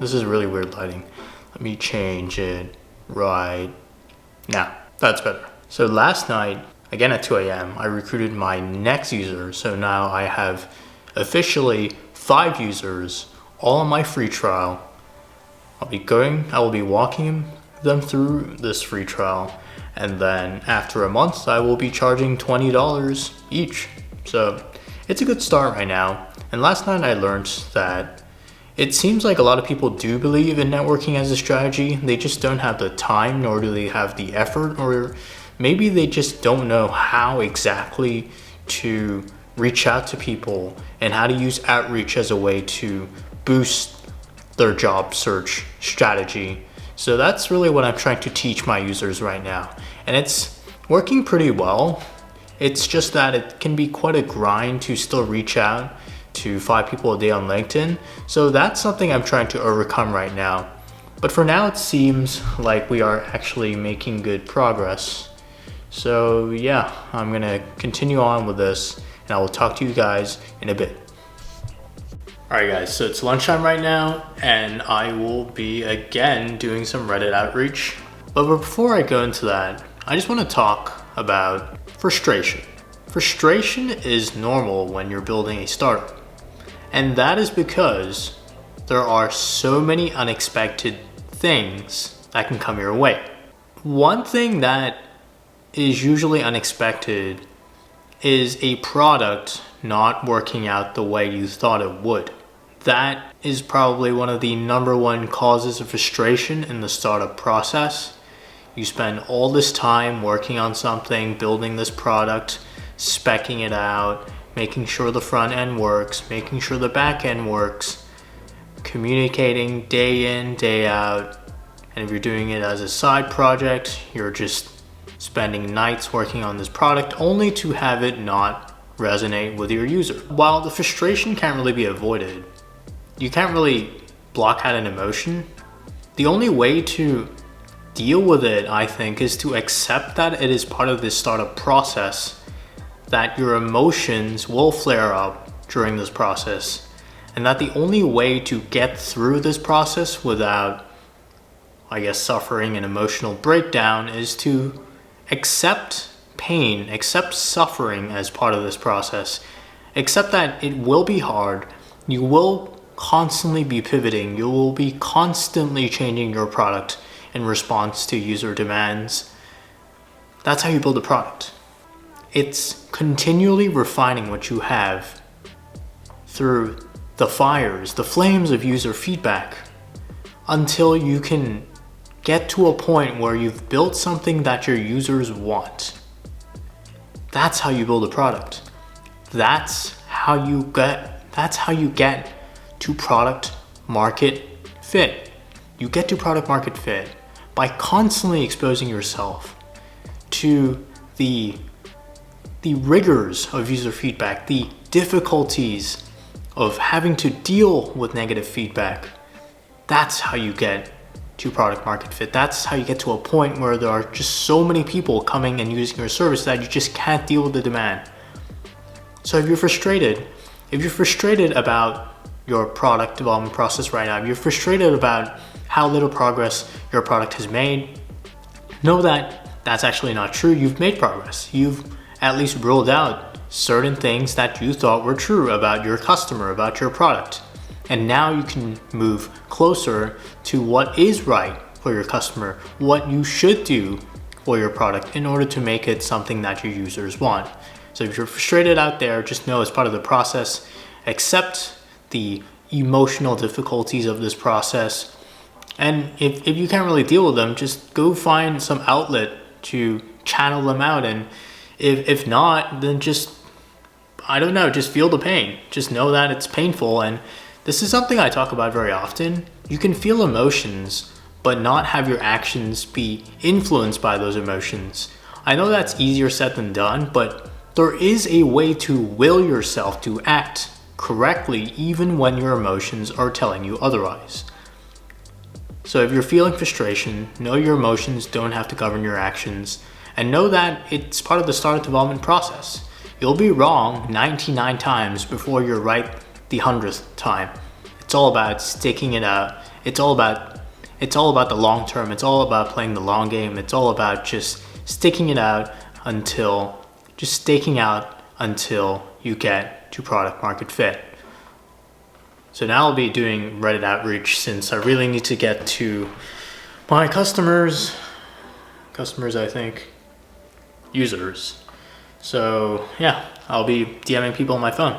This is really weird lighting. Let me change it right now. That's better. So last night, again at 2 a.m., I recruited my next user. So now I have officially 5 users all on my free trial. I will be walking them through this free trial. And then after a month, I will be charging $20 each. So it's a good start right now. And last night I learned that it seems like a lot of people do believe in networking as a strategy. They just don't have the time, nor do they have the effort, or maybe they just don't know how exactly to reach out to people and how to use outreach as a way to boost their job search strategy. So that's really what I'm trying to teach my users right now. And it's working pretty well. It's just that it can be quite a grind to still reach out to 5 people a day on LinkedIn. So that's something I'm trying to overcome right now. But for now, it seems like we are actually making good progress. So yeah, I'm gonna continue on with this and I will talk to you guys in a bit. Alright guys, so it's lunchtime right now and I will be again doing some Reddit outreach. But before I go into that, I just want to talk about frustration. Frustration is normal when you're building a startup. And that is because there are so many unexpected things that can come your way. One thing that is usually unexpected is a product not working out the way you thought it would. That is probably one of the #1 causes of frustration in the startup process. You spend all this time working on something, building this product, speccing it out, making sure the front end works, making sure the back end works, communicating day in, day out. And if you're doing it as a side project, you're just spending nights working on this product only to have it not resonate with your user. While the frustration can't really be avoided, you can't really block out an emotion. The only way to deal with it, I think, is to accept that it is part of this startup process, that your emotions will flare up during this process, and that the only way to get through this process without, I guess, suffering an emotional breakdown is to accept pain, accept suffering as part of this process, accept that it will be hard, you will constantly be pivoting, you will be constantly changing your product in response to user demands. That's how you build a product. It's continually refining what you have through the fires, the flames of user feedback, until you can get to a point where you've built something that your users want. That's how you build a product. That's how you get to product market fit. You get to product market fit by constantly exposing yourself to the rigors of user feedback, the difficulties of having to deal with negative feedback. That's how you get to product market fit. That's how you get to a point where there are just so many people coming and using your service that you just can't deal with the demand. So if you're frustrated about your product development process right now, if you're frustrated about how little progress your product has made, know that that's actually not true. You've made progress. You've at least ruled out certain things that you thought were true about your customer, about your product. And now you can move closer to what is right for your customer, what you should do for your product in order to make it something that your users want. So if you're frustrated out there, just know it's part of the process. Accept the emotional difficulties of this process. And if you can't really deal with them, just go find some outlet to channel them out. And if not, then just feel the pain. Just know that it's painful. And this is something I talk about very often. You can feel emotions, but not have your actions be influenced by those emotions. I know that's easier said than done, but there is a way to will yourself to act correctly even when your emotions are telling you otherwise. So if you're feeling frustration, know your emotions don't have to govern your actions, and know that it's part of the startup development process. You'll be wrong 99 times before you're right the 100th time. It's all about sticking it out. It's all about the long term. It's all about playing the long game. It's all about just sticking it out until you get to product market fit. So now I'll be doing Reddit outreach since I really need to get to my customers, I think, users. So yeah, I'll be DMing people on my phone.